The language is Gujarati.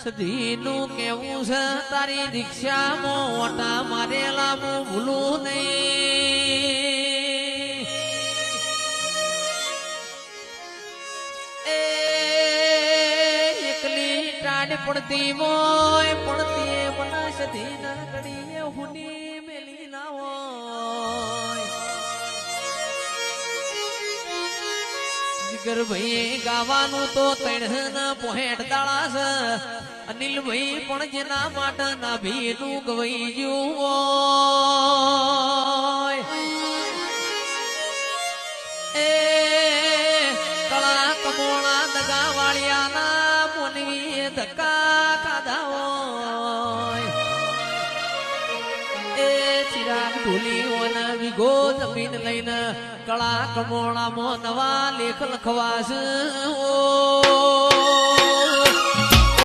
સધીનું કેવું છે તારી રિક્ષામાં ઓટા મારેલા હું ભૂલું નહીં. એ એકલી ટાઢ પડતી મોય પડતી મને સધી ન ઘડીએ હુની મેલી ના હોય. જીગર ભાઈ ગાવાનું તો તણ પોહેટ દાળા છે. અનિલ ભાઈ પણ જેના માટે ના ભીનું ગવાઈ ગયું હોય. એ કળા કમોણા દગા વાળિયાના મોનવી ધક્કા ખાધા હોય. એ ચિરાગ ઢોલી ઓને વિગો જમીન લઈને કળા કમોણામાં નવા લેખ લખવાશે. ઓ